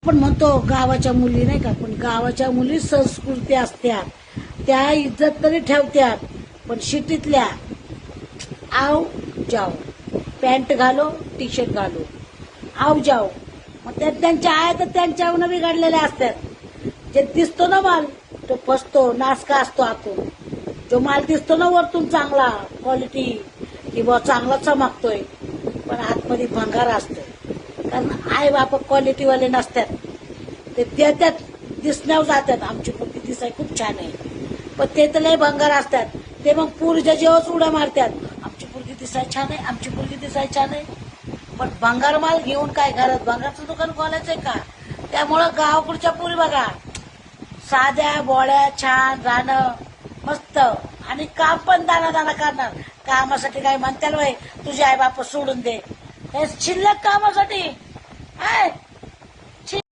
आपण म्हणतो गावाच्या मुली नाही का, पण गावाच्या मुली संस्कृती असत्या त्या इज्जत तरी ठेवत्यात. पण सिटीतल्या आव जाओ, पॅन्ट घालो टी शर्ट घालो, आव जाओ. मग त्यांच्या आया तर त्यांच्यावर बिघडलेल्या असतात. जे दिसतो ना माल तो फसतो, नासका असतो आतून. जो माल दिसतो ना वरतून चांगला क्वालिटी किंवा चांगला चमकतोय, पण आतमध्ये भंगार असतोय. कारण आई बाप क्वालिटीवाले नसतात. ते देतात, दिसण्यावर जातात. आमची मुलगी दिसाय खूप छान आहे, पण ते तर लय भंगार असतात. ते मग पुरीच्या जेव्हाच उड्या मारतात, आमची मुलगी दिसाय छान आहे, आमची मुलगी दिसाय छान आहे. पण भंगार माल घेऊन काय घरात भंगारचं दुकान खोलायचंय का? त्यामुळं गावाकडच्या पुरी बघा साध्या बोळ्या छान राहणं मस्त, आणि काम पण दाना करणार. कामासाठी काय म्हणताल वय तुझे आई बाप सोडून दे, हे शिल्लक कामासाठी.